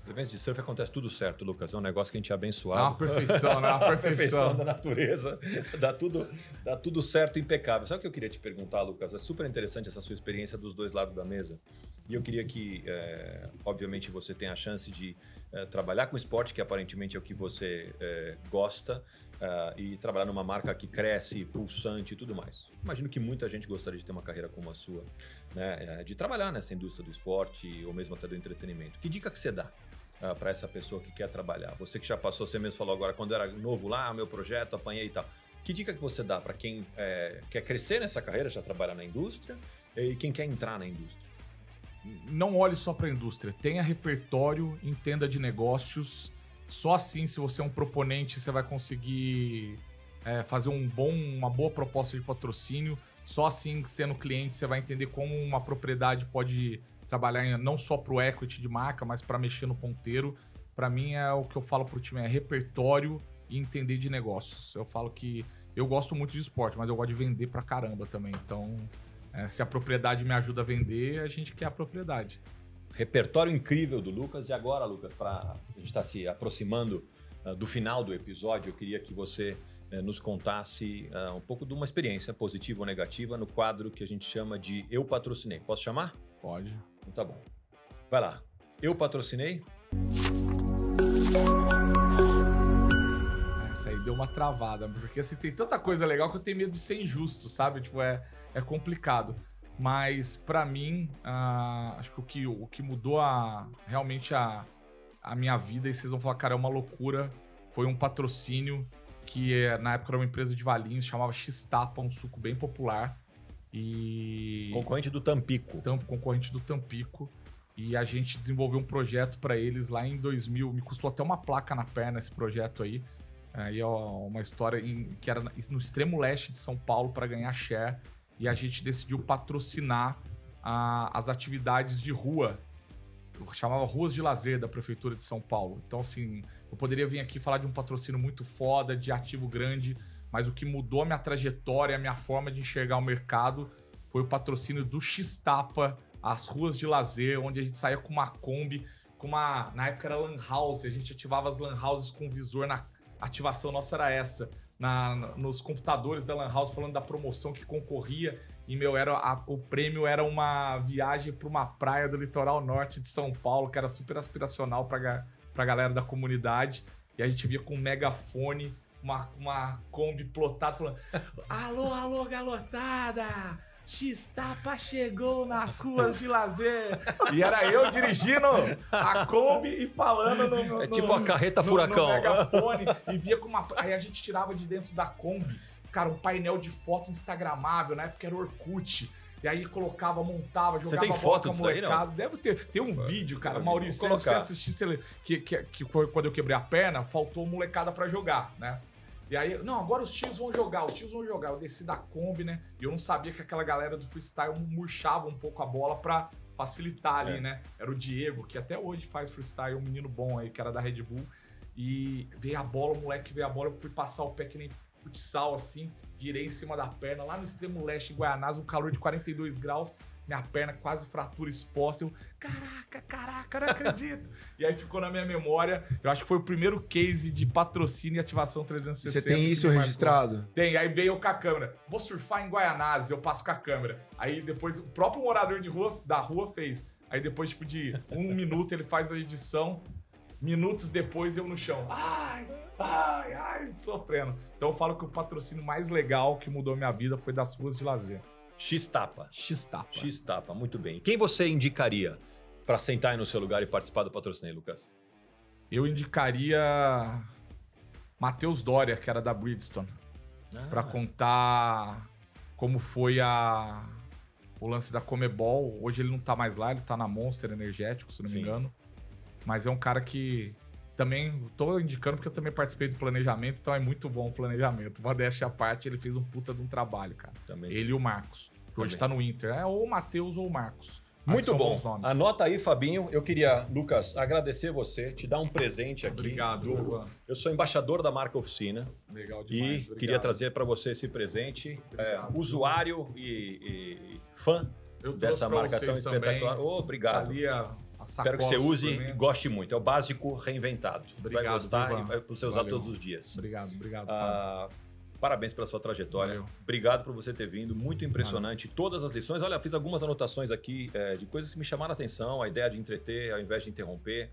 Os eventos de surf acontece tudo certo, Lucas. É um negócio que a gente é abençoado. É uma perfeição, né? Uma perfeição da natureza. Dá tudo certo, impecável. Sabe o que eu queria te perguntar, Lucas? É super interessante essa sua experiência dos dois lados da mesa. E eu queria que, obviamente, você tenha a chance de trabalhar com esporte, que aparentemente é o que você gosta, e trabalhar numa marca que cresce, pulsante e tudo mais. Imagino que muita gente gostaria de ter uma carreira como a sua, né? De trabalhar nessa indústria do esporte ou mesmo até do entretenimento. Que dica que você dá para essa pessoa que quer trabalhar? Você que já passou, você mesmo falou agora, quando eu era novo lá, meu projeto, apanhei e tal. Que dica que você dá para quem quer crescer nessa carreira, já trabalhar na indústria, e quem quer entrar na indústria? Não olhe só para a indústria. Tenha repertório, entenda de negócios. Só assim, se você é um proponente, você vai conseguir fazer uma boa proposta de patrocínio. Só assim, sendo cliente, você vai entender como uma propriedade pode trabalhar não só para o equity de marca, mas para mexer no ponteiro. Para mim, é o que eu falo para o time, é repertório e entender de negócios. Eu falo que eu gosto muito de esporte, mas eu gosto de vender pra caramba também. Então, se a propriedade me ajuda a vender, a gente quer a propriedade. Repertório incrível do Lucas. E agora, Lucas, a gente está se aproximando do final do episódio, eu queria que você nos contasse um pouco de uma experiência positiva ou negativa no quadro que a gente chama de Eu Patrocinei. Posso chamar? Pode. Então tá bom. Vai lá. Eu patrocinei? Essa aí deu uma travada, porque assim, tem tanta coisa legal que eu tenho medo de ser injusto, sabe? Tipo, é complicado. Mas, pra mim, acho que o que mudou realmente a minha vida, e vocês vão falar, cara, é uma loucura, foi um patrocínio que na época era uma empresa de Valinhos, chamava X-Tapa, um suco bem popular. E... Concorrente do Tampico. Concorrente do Tampico. E a gente desenvolveu um projeto pra eles lá em 2000. Me custou até uma placa na perna esse projeto aí. Aí é uma história que era no extremo leste de São Paulo para ganhar share. E a gente decidiu patrocinar as atividades de rua. Eu chamava Ruas de Lazer da Prefeitura de São Paulo. Então, assim, eu poderia vir aqui falar de um patrocínio muito foda, de ativo grande, mas o que mudou a minha trajetória, a minha forma de enxergar o mercado, foi o patrocínio do X-Tapa, as Ruas de Lazer, onde a gente saía com uma Kombi, na época era Lan House, a gente ativava as Lan Houses com visor, a ativação nossa era essa. Nos computadores da Lan House, falando da promoção que concorria. E, o prêmio era uma viagem para uma praia do litoral norte de São Paulo, que era super aspiracional pra galera da comunidade. E a gente via com um megafone, uma Kombi plotada, falando: alô, alô, galotada! X-Tapa chegou nas Ruas de Lazer. E era eu dirigindo a Kombi e falando no tipo a carreta furacão. No megafone. E via com aí a gente tirava de dentro da Kombi, cara, um painel de foto instagramável, na época era Orkut. E aí montava, jogava você tem bola foto com a molecada. Deve ter. Tem um vídeo, cara, Maurício, se você assistir, que foi quando eu quebrei a perna, faltou molecada pra jogar, né? E aí, não, agora os tios vão jogar. Eu desci da Kombi, né? E eu não sabia que aquela galera do freestyle murchava um pouco a bola pra facilitar ali, né? Era o Diego, que até hoje faz freestyle, um menino bom aí, que era da Red Bull. E veio a bola, o moleque veio a bola, eu fui passar o pé que nem futsal, assim, girei em cima da perna, lá no extremo leste, em Guaianazes, um calor de 42 graus. Minha perna quase fratura exposta. Eu, caraca, não acredito. E aí ficou na minha memória. Eu acho que foi o primeiro case de patrocínio e ativação 360. Você tem isso registrado? Tem. Aí veio eu com a câmera. Vou surfar em Guaianazes, eu passo com a câmera. Aí depois o próprio morador da rua fez. Aí depois, tipo, de 1 minuto ele faz a edição. Minutos depois eu no chão. Ai, sofrendo. Então eu falo que o patrocínio mais legal que mudou minha vida foi das Ruas de Lazer. X-Tapa. X-Tapa. Muito bem. Quem você indicaria para sentar aí no seu lugar e participar do patrocínio, Lucas? Eu indicaria Matheus Doria, que era da Bridgestone, para contar como foi o lance da Comebol. Hoje ele não tá mais lá, ele tá na Monster Energético, se não me engano. Mas é um cara que também tô indicando porque eu também participei do planejamento, então é muito bom o planejamento. Modéstia à parte, ele fez um puta de um trabalho, cara. Também ele e o Marcos, que hoje tá no Inter. É ou o Matheus ou o Marcos. Muito bom. Anota aí, Fabinho. Eu queria, Lucas, agradecer você, te dar um presente aqui. Obrigado. Eu sou embaixador da marca Oficina. Legal demais. E queria trazer para você esse presente. Usuário e fã dessa marca tão espetacular. Obrigado. Ali espero que você use e goste muito. É o básico reinventado. Obrigado, vai gostar e vai você usar todos os dias. Obrigado. Parabéns pela sua trajetória. Valeu. Obrigado por você ter vindo. Muito impressionante. Todas as lições. Olha, fiz algumas anotações aqui de coisas que me chamaram a atenção. A ideia de entreter ao invés de interromper.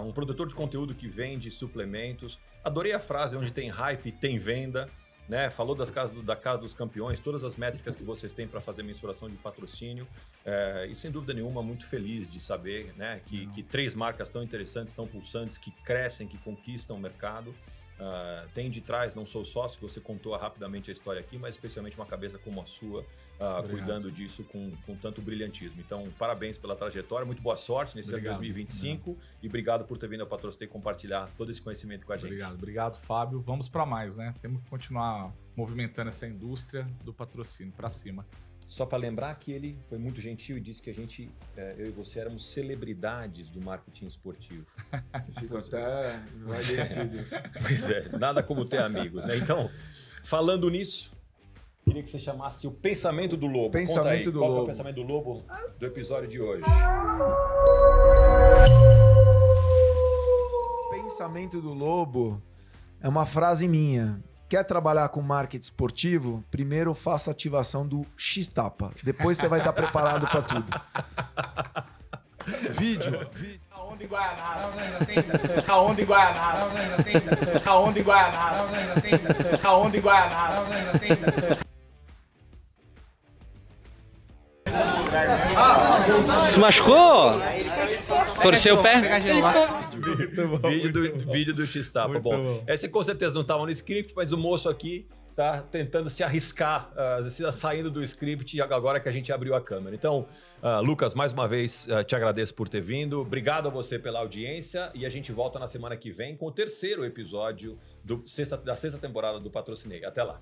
Um produtor de conteúdo que vende suplementos. Adorei a frase: onde tem hype, tem venda. Né? Falou da casa dos campeões, todas as métricas que vocês têm para fazer mensuração de patrocínio. E sem dúvida nenhuma, muito feliz de saber, né, que 3 marcas tão interessantes, tão pulsantes, que crescem, que conquistam o mercado. Tem de trás, não sou sócio, que você contou rapidamente a história aqui, mas especialmente uma cabeça como a sua, cuidando disso com tanto brilhantismo. Então, parabéns pela trajetória, muito boa sorte nesse ano de 2025 e obrigado por ter vindo ao Patrocínio e compartilhar todo esse conhecimento com a gente. Obrigado, Fábio. Vamos para mais, né? Temos que continuar movimentando essa indústria do patrocínio para cima. Só para lembrar que ele foi muito gentil e disse que eu e você éramos celebridades do marketing esportivo. Fico até envaidecido. Pois é, nada como ter amigos, né? Então, falando nisso, queria que você chamasse o Pensamento do Lobo. Pensamento do Lobo. Qual é o Pensamento do Lobo do episódio de hoje? Pensamento do Lobo é uma frase minha. Quer trabalhar com marketing esportivo? Primeiro faça ativação do X-Tapa. Depois você vai estar preparado para tudo. Vídeo. A onda em Guaianara. A onda em Guaianara. A onda em Guaianara. A onda em Guaianara. Se machucou? Torceu o pé? Vídeo do X-Tapa. Bom, esse com certeza não estava no script, mas o moço aqui tá tentando se arriscar, saindo do script agora que a gente abriu a câmera. Então, Lucas, mais uma vez te agradeço por ter vindo. Obrigado a você pela audiência e a gente volta na semana que vem com o 3º episódio da 6ª temporada do Patrocinei. Até lá.